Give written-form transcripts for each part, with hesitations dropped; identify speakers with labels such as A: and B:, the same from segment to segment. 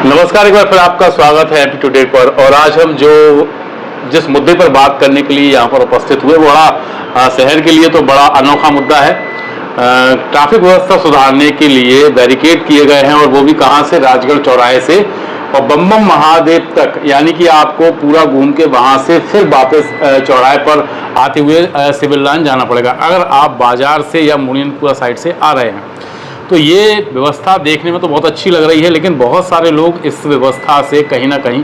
A: नमस्कार, एक बार फिर आपका स्वागत है एमपी टुडे पर। और आज हम जिस मुद्दे पर बात करने के लिए यहाँ पर उपस्थित हुए, बड़ा शहर के लिए तो बड़ा अनोखा मुद्दा है। ट्रैफिक व्यवस्था सुधारने के लिए बैरिकेड किए गए हैं, और वो भी कहाँ से, राजगढ़ चौराहे से और बम बम महादेव तक, यानी कि आपको पूरा घूम के वहाँ से फिर वापस चौराहे पर आते हुए सिविल लाइन जाना पड़ेगा अगर आप बाजार से या मुनियनपुरा साइड से आ रहे हैं। तो ये व्यवस्था देखने में तो बहुत अच्छी लग रही है, लेकिन बहुत सारे लोग इस व्यवस्था से कहीं ना कहीं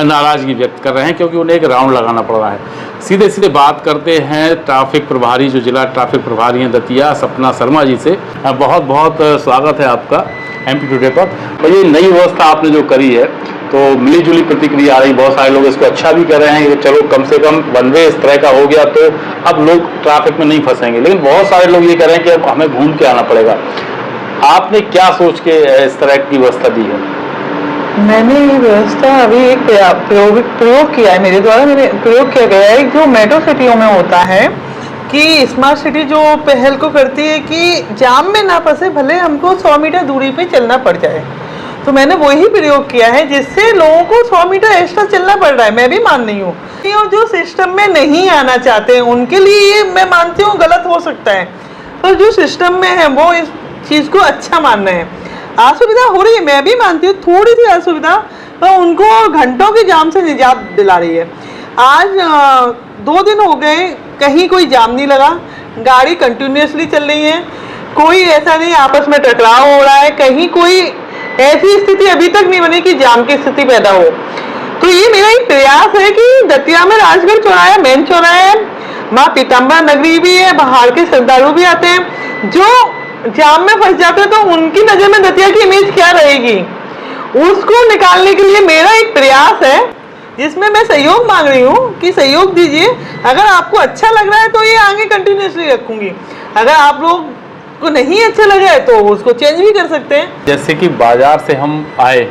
A: नाराज़गी व्यक्त कर रहे हैं, क्योंकि उन्हें एक राउंड लगाना पड़ रहा है। सीधे सीधे बात करते हैं ट्रैफिक प्रभारी, जो जिला ट्रैफिक प्रभारी हैं दतिया, सपना शर्मा जी से। बहुत बहुत स्वागत है आपका एमपी टुडे पर। तो ये नई व्यवस्था आपने जो करी है, तो मिली जुली प्रतिक्रिया आ रही, बहुत सारे लोग इसको अच्छा भी कर रहे हैं कि चलो कम से कम वन वे इस तरह का हो गया तो अब लोग ट्रैफिक में नहीं फंसेंगे, लेकिन बहुत सारे लोग ये कह रहे हैं कि अब हमें घूम के आना पड़ेगा। आपने क्या सोच के इस तरह की व्यवस्था दी है?
B: मैंने ये व्यवस्था अभी एक प्रयोग किया है, मेरे द्वारा मैंने प्रयोग किया गया है, जो मेट्रो सिटियों में होता है कि स्मार्ट सिटी जो पहल को करती है कि जाम में ना फंसे, भले हमको 100 मीटर दूरी पे चलना पड़ जाए। तो मैंने वही प्रयोग किया है, जिससे लोगों को 100 मीटर एक्स्ट्रा चलना पड़ रहा है। मैं भी मान रही हूँ, और जो सिस्टम में नहीं आना चाहते उनके लिए मैं मानती हूँ गलत हो सकता है, पर जो सिस्टम में है वो इस चीज़ को अच्छा मान रहे हैं। असुविधा हो रही है, मैं भी मानती हूँ थोड़ी सी असुविधा, तो उनको घंटों के जाम से निजात दिला रही है। आज 2 दिन हो गए, कहीं कोई जाम नहीं लगा, गाड़ी कंटिन्यूसली चल रही है, कोई ऐसा नहीं आपस में टकराव हो रहा है, कहीं कोई ऐसी स्थिति अभी तक नहीं बनी कि जाम की स्थिति पैदा हो। तो ये मेरा एक प्रयास है कि दतिया में राजगढ़ चौराहा मेन चौराहा है, माँ पीताम्बर नगरी भी है, बाहर के श्रद्धालु भी आते हैं, जो जाम में फंस जाते हैं, तो उनकी नजर में दतिया की इमेज क्या रहेगी, उसको निकालने के लिए मेरा एक प्रयास है, जिसमें मैं सहयोग मांग रही हूँ कि सहयोग दीजिए। अगर आपको अच्छा लग रहा है तो ये आगे कंटिन्यूसली रखूंगी, अगर आप लोग को नहीं अच्छा लगा है तो उसको चेंज भी कर सकते हैं।
A: जैसे कि बाजार से हम आए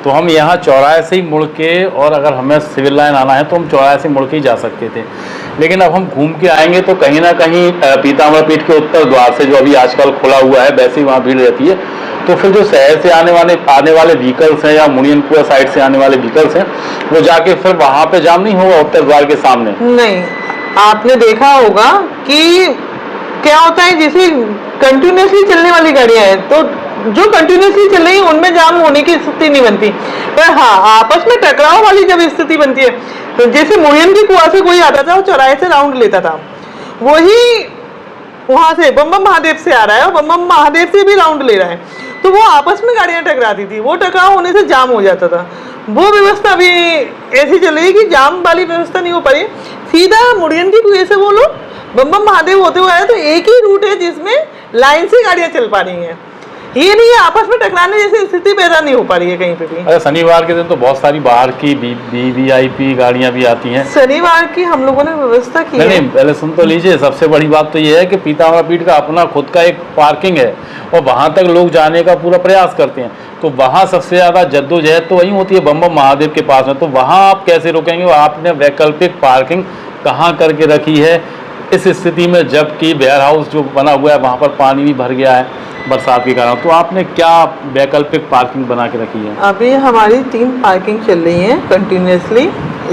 A: तो हम यहाँ चौराहे से ही मुड़ के, और अगर हमें सिविल लाइन आना है तो हम चौराहे से मुड़ के ही जा सकते थे, लेकिन अब हम घूम के आएंगे तो कहीं ना कहीं पीताम्बर पीठ के उत्तर द्वार से, जो अभी आजकल खुला हुआ है, वैसे ही वहाँ भीड़ रहती है। तो फिर जो शहर से आने वाले व्हीकल्स हैं या मुनियनपुरा साइड से आने वाले व्हीकल्स हैं, वो जाके फिर वहाँ पे जाम नहीं होगा उत्तर द्वार के सामने?
B: नहीं, आपने देखा होगा कि क्या होता है, जैसे कंटिन्यूसली चलने वाली गाड़ियां हैं, तो जो कंटिन्यूसली चल रही है उनमें जाम होने की स्थिति नहीं बनती, पर हाँ आपस में टकराव वाली जब स्थिति बनती है, तो जैसे मुनियन की कुआ से कोई आता था, वो चौराहे से राउंड लेता था, वही वहां से बम बम महादेव से आ रहा है और बम बम महादेव से भी राउंड ले रहा है, तो वो आपस में गाड़ियां टकराती थी, वो टकराव होने से जाम हो जाता था। वो व्यवस्था अभी ऐसी चल रही है कि जाम वाली व्यवस्था नहीं हो पा रही, सीधा मुनियन की कुएं से वो लोग बम बम महादेव होते हुए आए, तो एक ही रूट है जिसमें लाइन से गाड़ियां चल पा रही हैं, ये नहीं है आपस में टकराने जैसी स्थिति पैदा नहीं हो पा रही है कहीं पे भी।
A: अरे शनिवार के दिन तो बहुत सारी बाहर की वीवीआईपी गाड़ियां भी आती हैं।
B: शनिवार की हम लोगों ने व्यवस्था की है।
A: नहीं, पहले सुन तो लीजिए। सबसे बड़ी बात तो ये है कि पीताम्बर पीठ का अपना खुद का एक पार्किंग है, और वहां तक लोग जाने का पूरा प्रयास करते हैं, तो वहां सबसे ज्यादा जद्दोजहद तो वहीं होती है बम बम महादेव के पास में। तो वहां आप कैसे रोकेंगे? आपने वैकल्पिक पार्किंग कहाँ करके रखी है इस स्थिति में, जबकि वेयर हाउस जो बना हुआ है वहाँ पर पानी भी भर गया है बरसात के कारण, तो आपने क्या वैकल्पिक पार्किंग बना के रखी है?
B: अभी हमारी 3 पार्किंग चल रही हैं continuously,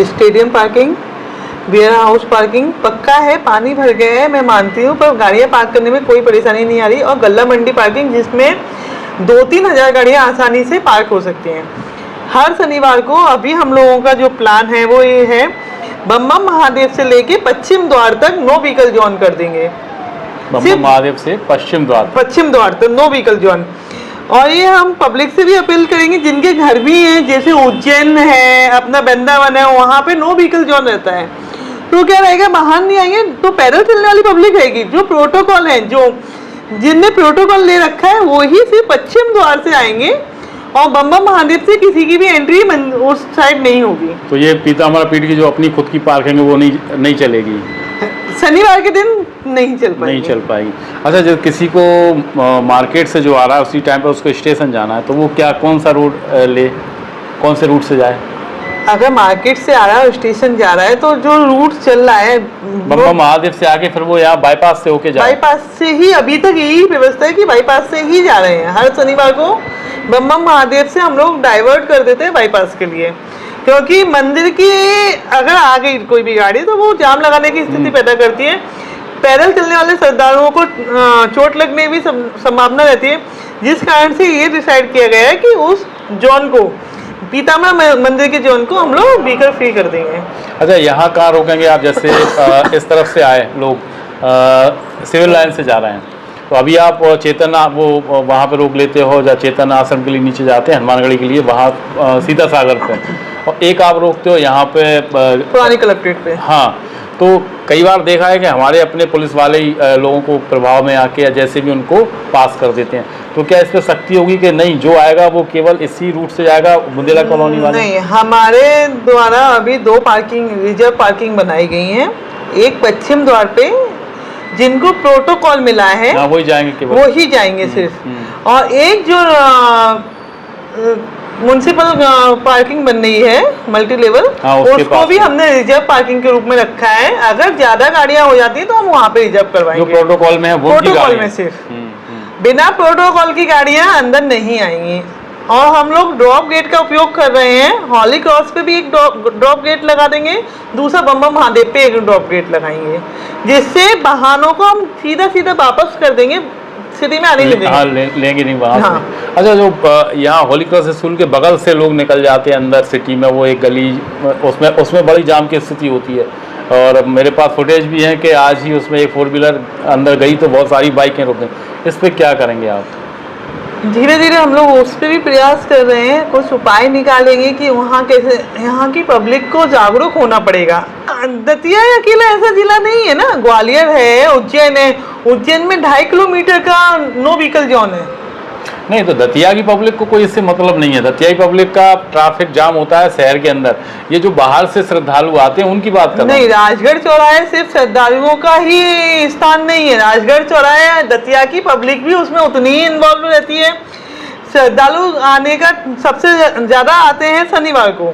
B: stadium parking, warehouse parking पक्का है, पानी भर गया है मैं मानती हूँ, पर गाड़ियाँ पार्क करने में कोई परेशानी नहीं आ रही, और गल्ला मंडी पार्किंग जिसमें 2-3 हज़ार गाड़ियाँ आसानी से पार्क हो सकती हैं हर शनिवार को। अभी हम लोगों का जो प्लान है वो ये है, बम बम महादेव से लेके पश्चिम द्वार तक नो व्हीकल जोन कर देंगे,
A: बम बम महादेव से पश्चिम द्वार
B: तक नो व्हीकल जोन। और ये हम पब्लिक से भी अपील करेंगे, जिनके घर भी हैं, जैसे उज्जैन है, अपना वृंदावन है, वहाँ पे नो व्हीकल जोन रहता है, तो क्या रहेगा, बाहर नहीं आएंगे, तो पैदल चलने वाली पब्लिक रहेगी, जो प्रोटोकॉल है, जो जिनने प्रोटोकॉल ले रखा है वही सिर्फ पश्चिम द्वार से आएंगे, और बम बम महादेव से किसी की भी एंट्री उस साइड नहीं होगी।
A: तो ये पीताम्बर पीठ की जो अपनी खुद की पार्किंग है वो नहीं चलेगी,
B: शनिवार के दिन नहीं चल पाएगी।
A: अच्छा, जब किसी को मार्केट से जो आ रहा है उसी टाइम पर उसको स्टेशन जाना है, तो वो कौन सा रूट कौन से रूट से जाए?
B: अगर मार्केट से आ रहा है स्टेशन जा रहा है, तो जो रूट चल रहा है
A: बम बम महादेव से आगे फिर वो यहाँ बाईपास से होके जाए।
B: बाईपास से ही अभी तक यही व्यवस्था है कि बाईपास से ही जा रहे हैं, हर शनिवार को बम बम महादेव से हम लोग डाइवर्ट कर देते हैं बाईपास के लिए, क्योंकि मंदिर की अगर आ गई कोई भी गाड़ी तो वो जाम लगाने की स्थिति पैदा करती है। पैदल चलने वाले श्रद्धालुओं को चोट लगने की संभावना रहती है, जिस कारण से ये डिसाइड किया गया है कि उस जोन को, पीताम्बर मंदिर के जोन को हम लोग व्हीकल फ्री कर देंगे।
A: अच्छा, यहाँ कहाँ रोकेंगे आप? जैसे इस तरफ से आए लोग, सिविल लाइन से जा रहे हैं, तो अभी आप चेतन वो वहाँ पे रोक लेते हो, या चेतन आश्रम के लिए नीचे जाते हैं हनुमानगढ़ी के लिए, वहाँ सीता सागर पे, और एक आप रोकते हो यहाँ पे
B: पुरानी कलेक्ट्रेट पे।
A: हाँ, तो कई बार देखा है कि हमारे अपने पुलिस वाले ही लोगों को प्रभाव में आके या जैसे भी उनको पास कर देते हैं, तो क्या इस पर सख्ती होगी कि नहीं, जो आएगा वो केवल इसी रूट से जाएगा, बुंदेला कॉलोनी वाले?
B: नहीं, हमारे द्वारा अभी 2 पार्किंग रिजर्व पार्किंग बनाई गई हैं। एक पश्चिम द्वार पे जिनको प्रोटोकॉल मिला है
A: वही जाएंगे केवल,
B: वो ही जाएंगे सिर्फ, और एक जो म्युनिसिपल पार्किंग बन रही है मल्टी लेवल, उसको भी हमने रिजर्व पार्किंग के रूप में रखा है। अगर ज्यादा गाड़ियां हो जाती हैं तो हम वहाँ पे रिजर्व करवाएंगे।
A: जो प्रोटोकॉल में है वो
B: प्रोटोकॉल में सिर्फ, बिना प्रोटोकॉल की गाड़ियां अंदर नहीं आएंगी। और हम लोग ड्रॉप गेट का उपयोग कर रहे हैं, हॉली क्रॉस पे भी एक ड्रॉप गेट लगा देंगे, दूसरा बम बम महादेव पे एक ड्रॉप गेट लगाएंगे, जिससे वाहनों को हम सीधा सीधा वापस कर देंगे, सिटी में आने लेंगे।
A: हाँ, लेंगे नहीं वहाँ से। अच्छा, जो यहाँ होली क्रॉस स्कूल के बगल से लोग निकल जाते हैं अंदर सिटी में, वो एक गली, उसमें बड़ी जाम की स्थिति होती है, और मेरे पास फुटेज भी है कि आज ही उसमें एक 4 व्हीलर अंदर गई तो बहुत सारी बाइकें रुक गई। इस पर क्या करेंगे आप?
B: धीरे धीरे हम लोग उस पर भी प्रयास कर रहे हैं, कुछ उपाय निकालेंगे कि वहाँ कैसे, यहाँ की पब्लिक को जागरूक होना पड़ेगा। दतिया अकेला ऐसा जिला नहीं है ना, ग्वालियर है, उज्जैन है, उज्जैन में 2.5 किलोमीटर का नो व्हीकल जोन है।
A: नहीं, तो दतिया की पब्लिक को कोई इससे मतलब नहीं है। दतिया की पब्लिक का ट्रैफिक जाम होता है शहर के अंदर, ये जो बाहर से श्रद्धालु आते हैं उनकी बात कर रहा हूं।
B: नहीं, राजगढ़ चौराहे सिर्फ श्रद्धालुओं का ही स्थान नहीं है। राजगढ़ चौराहे, दतिया की पब्लिक भी उसमें उतनी ही इन्वॉल्व रहती है। श्रद्धालु आने का सबसे ज्यादा आते हैं शनिवार को,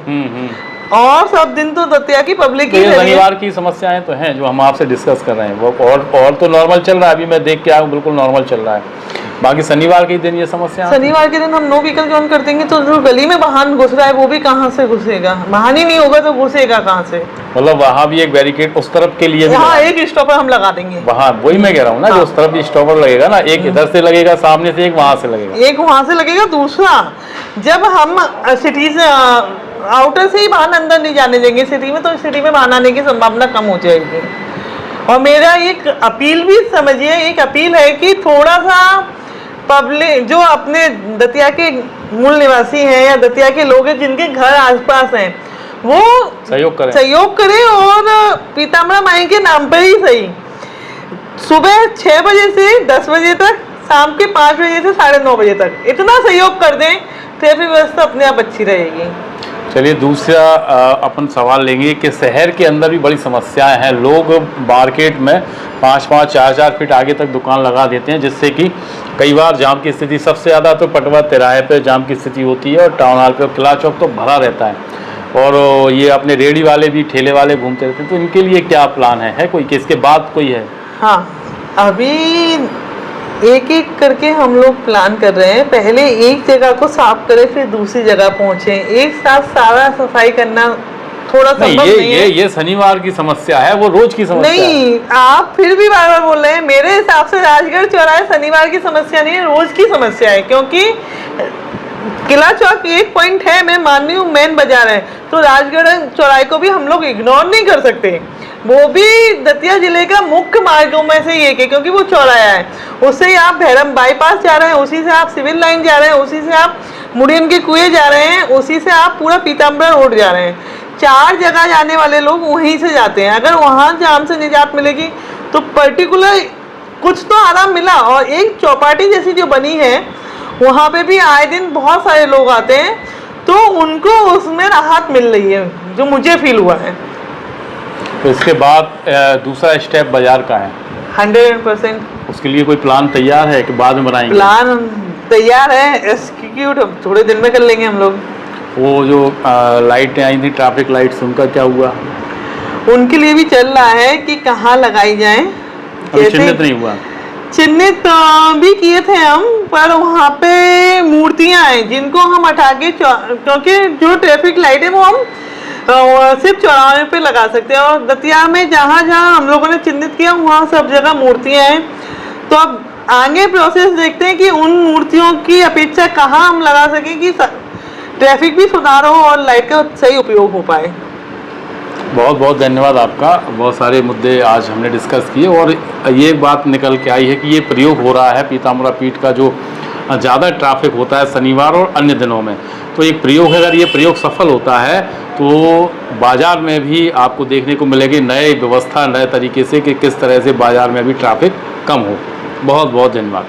B: और सब दिन तो दतिया की पब्लिक ही।
A: शनिवार की समस्याएं तो हैं जो हम आपसे डिस्कस कर रहे हैं, वो और तो नॉर्मल चल रहा है, अभी मैं देख के आया हूँ बिल्कुल नॉर्मल चल रहा है। बाकी शनिवार के दिन ये समस्या,
B: शनिवार के दिन हम नो व्हीकल जोन कर देंगे, तो जो गली में वाहन घुस रहा है वो भी कहाँ से घुसेगा? वाहन ही नहीं होगा तो घुसेगा कहाँ से?
A: मतलब वहाँ भी एक बैरिकेड उस तरफ के लिए,
B: हाँ, एक स्टॉपर हम लगा देंगे
A: वहाँ। वही मैं कह रहा हूँ ना, जो उस तरफ भी स्टॉपर लगेगा ना, एक इधर से लगेगा सामने से, एक वहाँ से लगेगा,
B: एक वहाँ से लगेगा। दूसरा, जब हम सिटी से आउटर से ही वाहन अंदर नहीं जाने देंगे सिटी में, तो सिटी में वाहन आने की संभावना कम हो जाएगी। और मेरा एक अपील भी समझिए, एक अपील है कि थोड़ा सा पब्लिक, जो अपने दतिया के मूल निवासी हैं या दतिया के लोग हैं जिनके घर आसपास हैं, वो सहयोग करें और पीताम्बर माई के नाम पर ही सही, सुबह 6 बजे से 10 बजे तक, शाम के 5 बजे से 9:30 बजे तक इतना सहयोग कर दें, ट्रैफिक व्यवस्था अपने आप अच्छी रहेगी।
A: चलिए, दूसरा अपन सवाल लेंगे कि शहर के अंदर भी बड़ी समस्याएं हैं। लोग मार्केट में 5-5, 4-4 फीट आगे तक दुकान लगा देते हैं, जिससे कि कई बार जाम की स्थिति, सबसे ज़्यादा तो पटवा तिराहे पे जाम की स्थिति होती है, और टाउन हॉल पे, किला चौक तो भरा रहता है, और ये अपने रेडी वाले भी, ठेले वाले घूमते रहते हैं। तो इनके लिए क्या प्लान है कोई, कि इसके बाद कोई है?
B: हाँ, अभी एक एक करके हम लोग प्लान कर रहे हैं। पहले एक जगह को साफ करें, फिर दूसरी जगह पहुंचे। एक साथ सारा सफाई करना थोड़ा संभव नहीं है।
A: ये शनिवार की समस्या है, वो रोज की समस्या
B: नहीं है। आप फिर भी बार बार बोल रहे हैं। मेरे हिसाब से राजगढ़ चौराहे शनिवार की समस्या नहीं है, रोज की समस्या है, क्योंकि किला चौक एक पॉइंट है, मैं मान रही हूँ मेन बाजार है, तो राजगढ़ चौराहे को भी हम लोग इग्नोर नहीं कर सकते। वो भी दतिया जिले का मुख्य मार्गों में से एक है, क्योंकि वो चौराहा है। उससे ही आप भैरम बाईपास जा रहे हैं, उसी से आप सिविल लाइन जा रहे हैं, उसी से आप मुड़ियन के कुएं जा रहे हैं, उसी से आप पूरा पीताम्बर रोड जा रहे हैं। 4 जगह जाने वाले लोग वहीं से जाते हैं। अगर वहाँ जाम से निजात मिलेगी तो पर्टिकुलर कुछ तो आराम मिला। और एक चौपाटी जैसी जो बनी है, वहाँ पे भी आए दिन बहुत सारे लोग आते हैं, तो उनको उसमें राहत मिल रही है, जो मुझे फील हुआ है।
A: तो इसके बाद दूसरा स्टेप बाजार का है
B: 100%।
A: उसके लिए कोई प्लान तैयार है कि बाद में बनाएंगे?
B: प्लान तैयार है, एग्जीक्यूट थोड़े दिन में कर लेंगे हम लोग।
A: वो जो लाइटें आई थी, ट्रैफिक लाइट्स, उनका क्या हुआ?
B: उनके लिए भी चल रहा है कि कहाँ लगाई जाए।
A: अभी चिन्हित नहीं हुआ?
B: चिन्हित भी किए थे हम, पर वहाँ पे मूर्तियां हैं जिनको हम हटा के क्योंकि जो ट्रैफिक लाइट है वो हम सिर्फ चौराहे पे लगा सकते हैं, और दतिया में जहाँ जहाँ हम लोगों ने चिन्हित किया वहाँ सब जगह मूर्तियां हैं। तो अब आगे प्रोसेस देखते हैं कि उन मूर्तियों की अपेक्षा कहाँ हम लगा सकें कि ट्रैफिक भी सुधार हो और लाइट का सही उपयोग हो पाए।
A: बहुत बहुत धन्यवाद आपका। बहुत सारे मुद्दे आज हमने डिस्कस किए और ये बात निकल के आई है कि ये प्रयोग हो रहा है पीताम्बरा पीठ का, जो ज़्यादा ट्रैफिक होता है शनिवार और अन्य दिनों में, तो एक प्रयोग है। अगर ये प्रयोग सफल होता है तो बाज़ार में भी आपको देखने को मिलेगी नए व्यवस्था, नए तरीके से कि किस तरह से बाज़ार में भी ट्रैफिक कम हो। बहुत बहुत धन्यवाद।